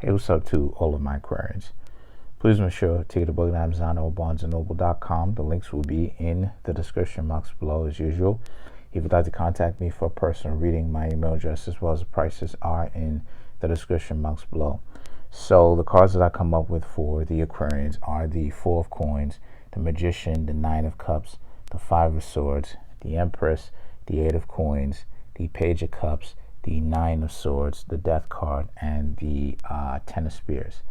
Hey, what's up to all of my Aquarians? Please make sure to get a book at Amazon or BarnesandNoble.com. The links will be in the description box below as usual. If you'd like to contact me for a personal reading, my email address as well as the prices are in the description box below. So the cards that I come up with for the Aquarians are the Four of Coins, the Magician, the Nine of Cups, the Five of Swords, the Empress, the Eight of Coins, the Page of Cups, the Nine of Swords, the Death card, and the Ten of Spears.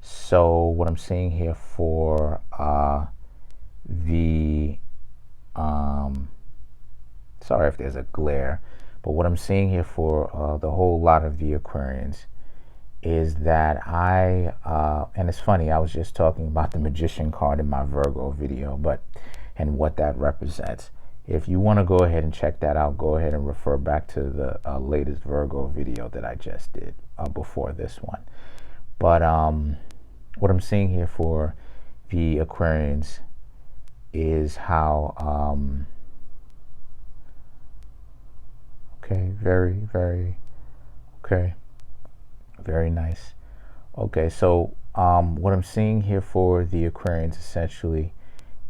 So what I'm seeing here for sorry if there's a glare, but what I'm seeing here for the whole lot of the Aquarians is that and it's funny, I was just talking about the Magician card in my Virgo video, and what that represents. If you want to go ahead and check that out, go ahead and refer back to the latest Virgo video that I just did before this one. But what I'm seeing here for the Aquarians is how, okay, very nice. Okay, so what I'm seeing here for the Aquarians essentially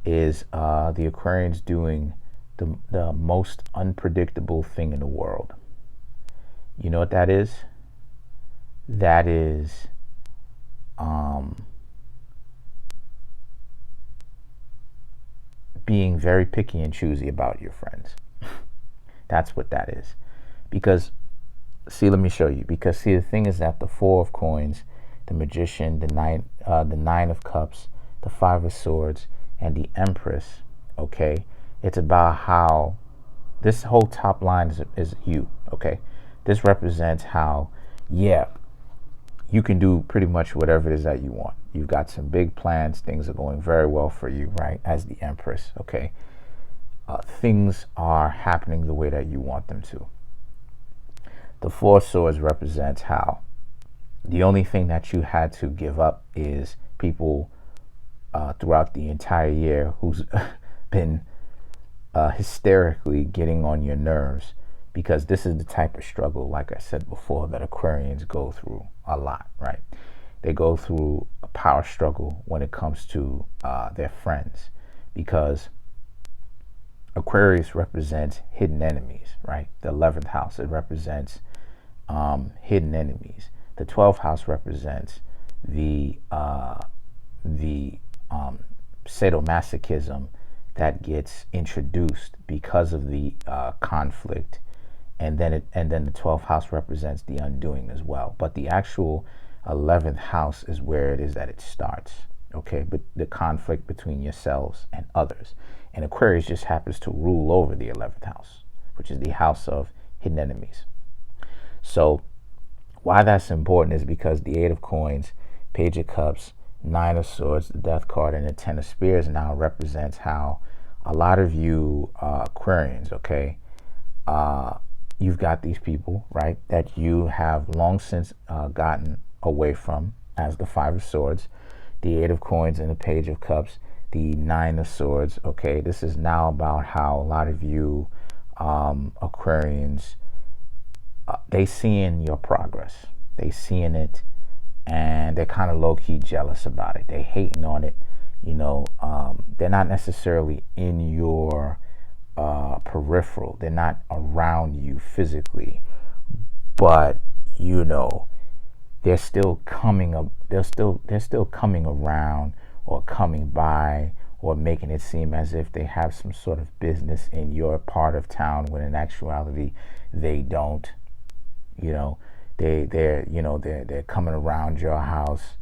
is the Aquarians doing the most unpredictable thing in the world. You know what that is? That is being very picky and choosy about your friends. That's what that is. Because, see, let me show you. Because, see, the thing is that the Four of Coins, the Magician, the Nine of Cups, the Five of Swords, and the Empress, okay? It's about how this whole top line is you, okay? This represents how, yeah, you can do pretty much whatever it is that you want. You've got some big plans. Things are going very well for you, right? As the Empress, okay? Things are happening the way that you want them to. The Four of Swords represents how the only thing that you had to give up is people throughout the entire year who's been hysterically getting on your nerves, because this is the type of struggle, like I said before, that Aquarians go through a lot, right? They go through a power struggle when it comes to their friends, because Aquarius represents hidden enemies, right? The 11th house, it represents hidden enemies. The 12th house represents the sadomasochism that gets introduced because of the conflict, and then the 12th house represents the undoing as well. But the actual 11th house is where it is that it starts, okay? But the conflict between yourselves and others, and Aquarius just happens to rule over the 11th house, which is the house of hidden enemies. So why that's important is because the Eight of Coins, Page of Cups, Nine of Swords, the Death card, and the Ten of Spears now represents how a lot of you Aquarians, okay, you've got these people, right, that you have long since gotten away from, as the Five of Swords, the Eight of Coins, and the Page of Cups, the Nine of Swords, okay. This is now about how a lot of you Aquarians, they seeing your progress. They seeing it, and they're kind of low-key jealous about it. They hating on it, you know. They're not necessarily in your peripheral. They're not around you physically, but you know, they're still coming up. They're still coming around, or coming by, or making it seem as if they have some sort of business in your part of town, when in actuality they don't. You know, they're coming around your house,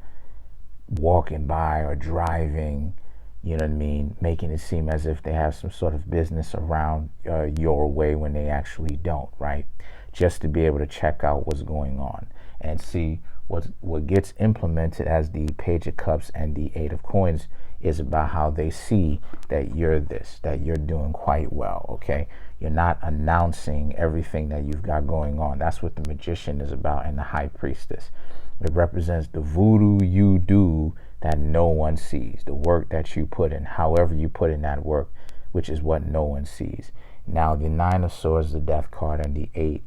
walking by or driving, you know what I mean, making it seem as if they have some sort of business around your way, when they actually don't, right? Just to be able to check out what's going on and see what gets implemented as the Page of Cups and the Eight of Coins is about how they see that you're that you're doing quite well, okay? You're not announcing everything that you've got going on. That's what the Magician is about, and the High Priestess. It represents the voodoo you do that no one sees, the work that you put in, however you put in that work, which is what no one sees. Now the Nine of Swords, the Death card, and the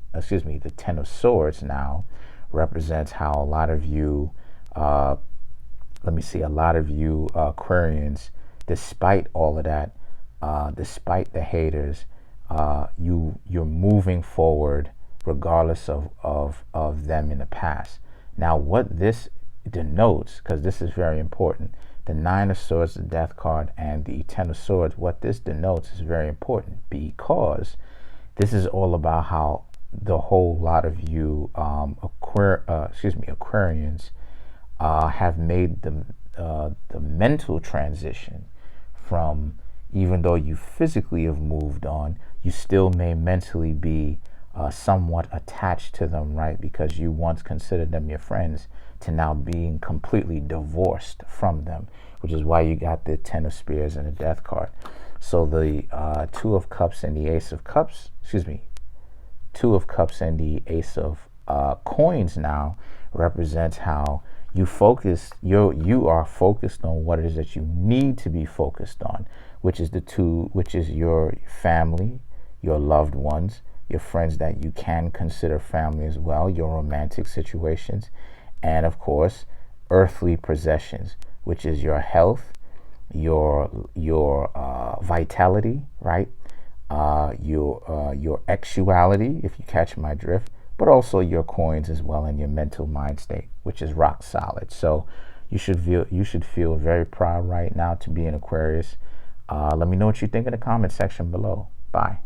Ten of Swords now represents how a lot of you let me see, a lot of you Aquarians, despite all of that, despite the haters, you're moving forward regardless of them in the past. Now, what this denotes, because this is very important, the Nine of Swords, the Death card, and the Ten of Swords, what this denotes is very important, because this is all about how the whole lot of you Aquarians have made the mental transition from, even though you physically have moved on, you still may mentally be somewhat attached to them, right? Because you once considered them your friends, to now being completely divorced from them, which is why you got the Ten of Spears and the Death card. So the Two of Cups and the Ace of Cups, Two of Cups and the Ace of Coins now represents how you focus, you are focused on what it is that you need to be focused on, which is your family, your loved ones, your friends that you can consider family as well, your romantic situations, and of course, earthly possessions, which is your health, your vitality, right? Your actuality, if you catch my drift, but also your coins as well, and your mental mind state, which is rock solid. So you should feel very proud right now to be an Aquarius. Let me know what you think in the comment section below. Bye.